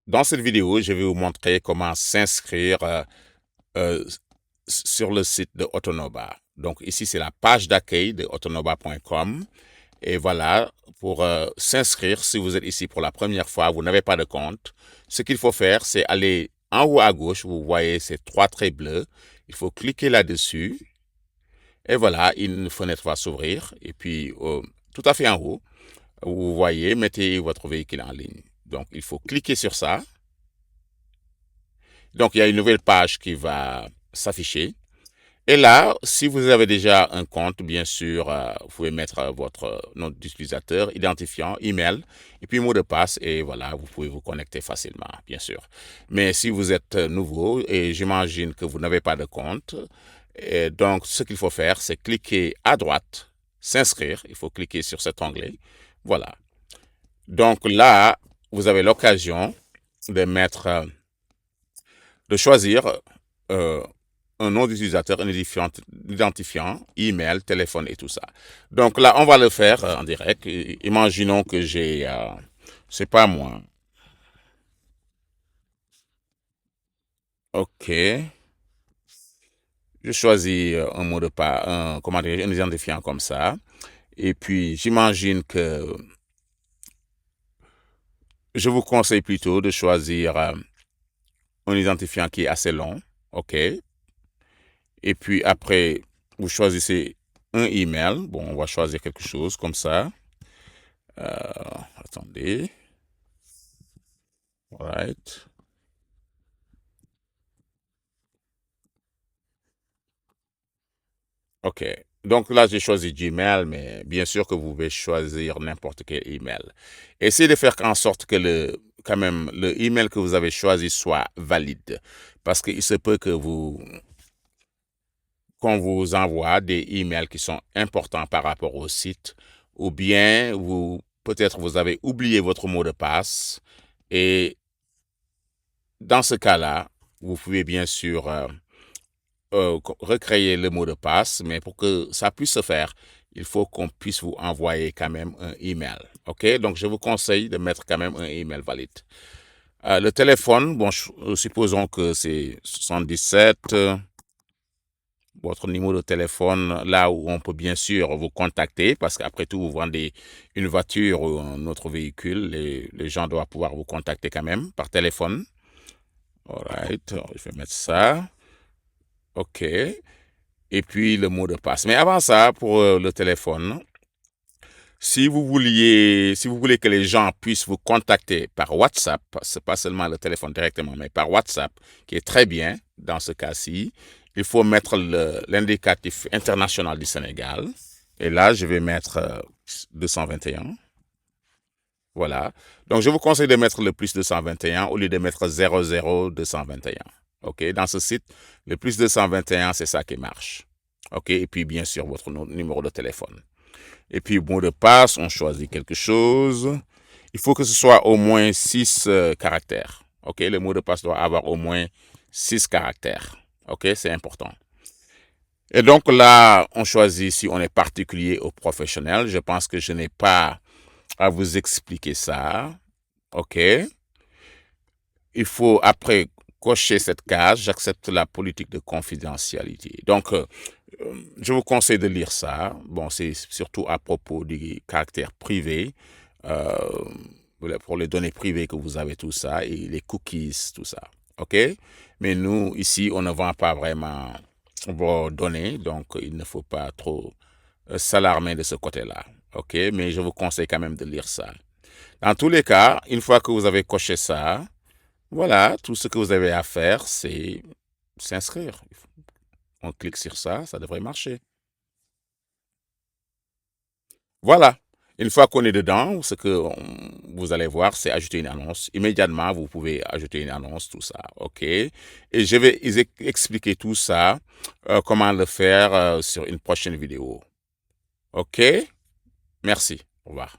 Dans cette vidéo, je vais vous montrer comment s'inscrire euh, sur le site de Autonoba. Donc ici, c'est la page d'accueil de autonoba.com. Et voilà, pour s'inscrire, si vous êtes ici pour la première fois, vous n'avez pas de compte, ce qu'il faut faire, c'est aller en haut à gauche, vous voyez ces trois traits bleus. Il faut cliquer là-dessus. Et voilà, une fenêtre va s'ouvrir. Et puis, tout à fait en haut, vous voyez, mettez votre véhicule en ligne. Donc, il faut cliquer sur ça. Donc, il y a une nouvelle page qui va s'afficher. Et là, si vous avez déjà un compte, bien sûr, vous pouvez mettre votre nom d'utilisateur, identifiant, email, et puis mot de passe, et voilà, vous pouvez vous connecter facilement, bien sûr. Mais si vous êtes nouveau, et j'imagine que vous n'avez pas de compte, et donc ce qu'il faut faire, c'est cliquer à droite, s'inscrire, il faut cliquer sur cet onglet, voilà. Donc là, vous avez l'occasion de de choisir euh, un nom d'utilisateur, un identifiant, email, téléphone et tout ça. Donc là, on va le faire en direct. Imaginons que c'est pas moi. Ok. Je choisis un mot de passe, comment dire, un identifiant comme ça. Et puis, j'imagine que je vous conseille plutôt de choisir un identifiant qui est assez long. Ok. Et puis après, vous choisissez un email. Bon, on va choisir quelque chose comme ça. Attendez. Right. OK. Donc là, j'ai choisi Gmail, mais bien sûr que vous pouvez choisir n'importe quel email. Essayez de faire en sorte que quand même, le email que vous avez choisi soit valide. Parce qu'il se peut qu'on vous envoie des emails qui sont importants par rapport au site, ou bien peut-être vous avez oublié votre mot de passe. Et dans ce cas-là, vous pouvez bien sûr recréer le mot de passe, mais pour que ça puisse se faire, il faut qu'on puisse vous envoyer quand même un email. OK? Donc, je vous conseille de mettre quand même un email valide. Le téléphone, bon, supposons que c'est 77, votre numéro de téléphone, là où on peut bien sûr vous contacter, parce qu'après tout, vous vendez une voiture ou un autre véhicule, les gens doivent pouvoir vous contacter quand même par téléphone. All right, je vais mettre ça. OK. Et puis le mot de passe. Mais avant ça, pour le téléphone, si vous voulez que les gens puissent vous contacter par WhatsApp, c'est pas seulement le téléphone directement, mais par WhatsApp, qui est très bien dans ce cas-ci, il faut mettre l'indicatif international du Sénégal. Et là, je vais mettre 221. Voilà. Donc, je vous conseille de mettre le plus 221 au lieu de mettre 00221. OK? Dans ce site, le plus 221, c'est ça qui marche. OK? Et puis, bien sûr, votre numéro de téléphone. Et puis, mot de passe, on choisit quelque chose. Il faut que ce soit au moins 6 caractères. OK? Le mot de passe doit avoir au moins 6 caractères. OK? C'est important. Et donc là, on choisit si on est particulier ou professionnel. Je pense que je n'ai pas à vous expliquer ça. OK? Il faut après cocher cette case. J'accepte la politique de confidentialité. Donc, je vous conseille de lire ça. Bon, c'est surtout à propos des caractères privés, euh, pour les données privées que vous avez, tout ça, et les cookies, tout ça. OK? Mais nous, ici, on ne vend pas vraiment vos données, donc il ne faut pas trop s'alarmer de ce côté-là. OK? Mais je vous conseille quand même de lire ça. Dans tous les cas, une fois que vous avez coché ça, voilà, tout ce que vous avez à faire, c'est s'inscrire. On clique sur ça, ça devrait marcher. Voilà. Une fois qu'on est dedans, ce que vous allez voir, c'est ajouter une annonce. Immédiatement, vous pouvez ajouter une annonce, tout ça. OK? Et je vais expliquer tout ça, comment le faire sur une prochaine vidéo. OK? Merci. Au revoir.